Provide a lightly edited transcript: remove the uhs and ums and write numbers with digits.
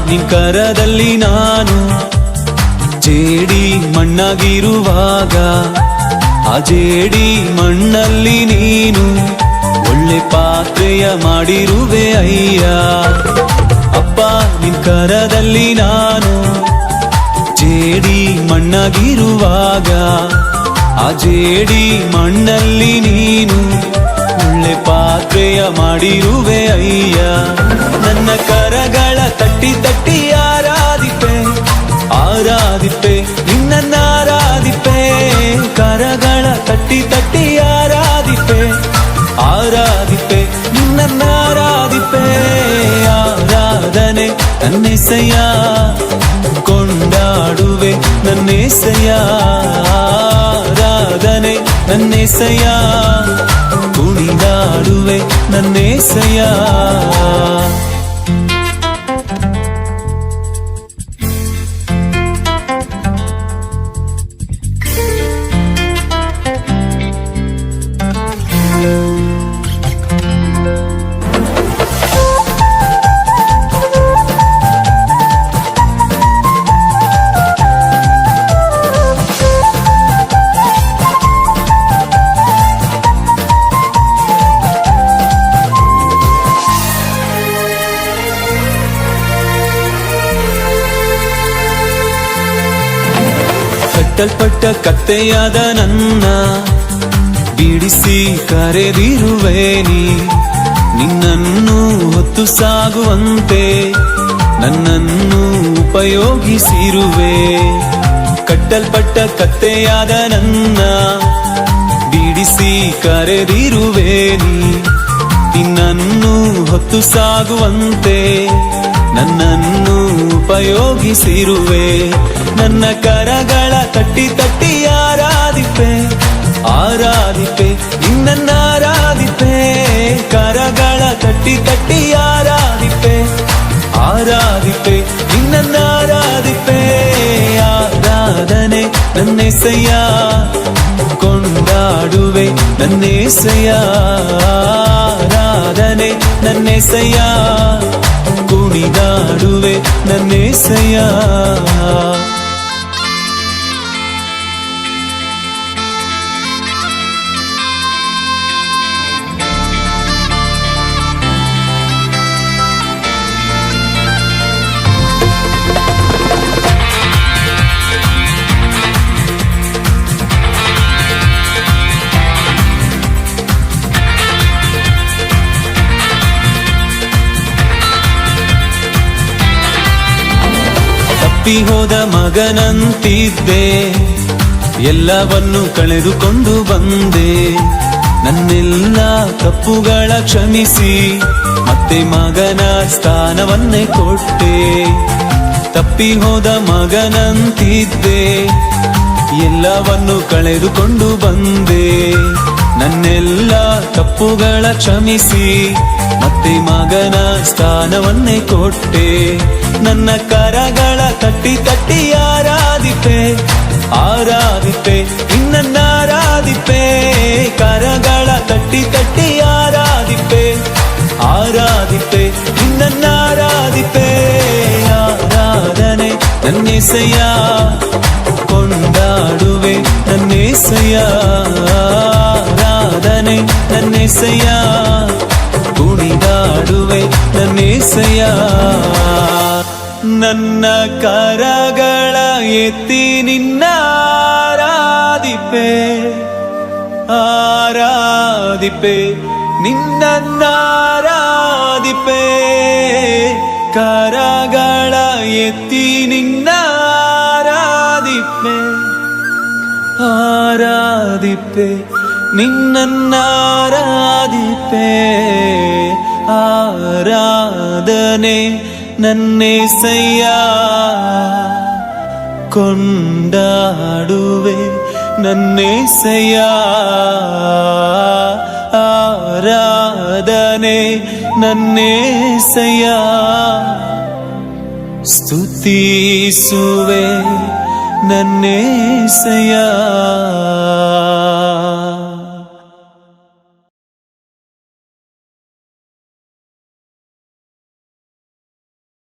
ನಿನ್ ಕರದಲ್ಲಿ ನಾನು ಜೇಡಿ ಮಣ್ಣಾಗಿರುವಾಗ ಆ ಜೇಡಿ ಮಣ್ಣಲ್ಲಿ ನೀನು ಒಳ್ಳೆ ಪಾತ್ರೆಯ ಮಾಡಿರುವೆ ಅಯ್ಯ. ಅಪ್ಪ ನಿನ್ ಕರದಲ್ಲಿ ನಾನು ಜೇಡಿ ಮಣ್ಣಾಗಿರುವಾಗ ಆ ಜೇಡಿ ಮಣ್ಣಲ್ಲಿ ನೀನು ಒಳ್ಳೆ ಪಾತ್ರೆಯ ಮಾಡಿರುವೆ ಅಯ್ಯ. ನನ್ನ ಕರಗಳ ತಟ್ಟಿ ತಟ್ಟಿ ಆರಾಧಿಪೆ ಆರಾಧಿಪೆ ನಿನ್ನ ಆರಾಧಿಪೆ. ಕರಗಳ ತಟ್ಟಿ ತಟ್ಟಿ ಆರಾಧಿಪೆ ಆರಾಧಿಪೆ ನಿನ್ನ ಆರಾಧಿಪೆ. ಆರಾಧನೆ ನನ್ನೆಸೆಯ ಕೊಂಡಾಡುವೆ ನನ್ನೆಸೆಯ. ಆರಾಧನೆ ನನ್ನೆಸೆಯ ಕುಣಿದಾಡುವೆ ನನ್ನೆಸೆಯ. ಕಟ್ಟಲ್ಪಟ್ಟ ಕತ್ತೆಯಾದ ನನ್ನ ಬಿಡಿಸಿ ಕರೆದಿರುವೆ ನೀ. ನಿನ್ನನ್ನು ಹೊತ್ತು ಸಾಗುವಂತೆ ನನ್ನನ್ನು ಉಪಯೋಗಿಸಿರುವೆ. ಕಟ್ಟಲ್ಪಟ್ಟ ಕತ್ತೆಯಾದ ನನ್ನ ಬಿಡಿಸಿ ಕರೆದಿರುವೆ ನೀ. ನಿನ್ನನ್ನು ಹೊತ್ತು ಸಾಗುವಂತೆ ನನ್ನನ್ನು ಉಪಯೋಗಿಸಿರುವೆ. ನನ್ನ ಕರಗಳ ತಟ್ಟಿ ತಟ್ಟಿ ಆರಾಧಿಪೆ ಆರಾಧಿಪೆ ನಿನ್ನ ಆರಾಧಿಪೆ. ಕರಗಳ ತಟ್ಟಿ ತಟ್ಟಿ ಆರಾಧಿಪೆ ಆರಾಧಿಪೆ ನಿನ್ನ ಆರಾಧಿಪೆ. ಆರಾಧನೆ ನನ್ನೆಸೆಯ ಕೊಂಡಾಡುವೆ ನನ್ನೆಸೆಯ. ಆರಾಧನೆ ನನ್ನೆಸೆಯ ಕುಣಿದಾಡುವೆ ನನ್ನೆಸೆಯ. ತಪ್ಪಿ ಹೋದ ಮಗನಂತಿದ್ದೆ ಎಲ್ಲವನ್ನು ಕಳೆದುಕೊಂಡು ಬಂದೆ. ನನ್ನೆಲ್ಲ ತಪ್ಪುಗಳ ಕ್ಷಮಿಸಿ ಮತ್ತೆ ಮಗನ ಸ್ಥಾನವನ್ನೇ ಕೊಟ್ಟೆ. ತಪ್ಪಿ ಹೋದ ಮಗನಂತಿದ್ದೆ ಎಲ್ಲವನ್ನು ಕಳೆದುಕೊಂಡು ಬಂದೆ. ನನ್ನೆಲ್ಲ ತಪ್ಪುಗಳ ಕ್ಷಮಿಸಿ ಮತ್ತೆ ಮಗನ ಸ್ಥಾನವನ್ನೇ ಕೊಟ್ಟೆ. ನನ್ನ ಕರಗಳ ತಟ್ಟಿ ತಟ್ಟಿ ಆರಾಧಿಪೆ ಆರಾಧಿಪೆ ನಿನ್ನ ಆರಾಧಿಪೆ. ಕರಗಳ ತಟ್ಟಿ ತಟ್ಟಿ ಆರಾಧಿಪೆ ಆರಾಧಿಪೆ ನಿನ್ನ ಆರಾಧಿಪೆ. ಆರಾಧನೆ ನನ್ನೆಸೆಯ ಕೊಂಡಾಡುವೆ ನನ್ನೆಸೆಯ. ಆರಾಧನೆ ನನ್ನೆಸೆಯ ಕುಣಿದಾಡುವೆ ನನ್ನೆಸೆಯ. ನನ್ನ ಕರಗಳ ಎತ್ತಿ ನಿನ್ನ ಆರಾಧಿಪೆ ಆರಾಧಿಪೆ ನಿನ್ನ ಆರಾಧಿಪೆ. ಕರಗಳ ಎತ್ತಿ ನಿನ್ನ ಆರಾಧಿಪೆ ಆರಾಧಿಪೆ ನಿನ್ನ ಆರಾಧಿಪೆ. ಆರಾಧನೆ ನನ್ನೆಸೆಯ ಕೊಂಡಾಡುವೆ ನನ್ನೆಸೆಯ. ಆರಾಧನೆ ನನ್ನೆಸೆಯ ಸ್ತುತಿಸುವೆ ನನ್ನೆಸೆಯ.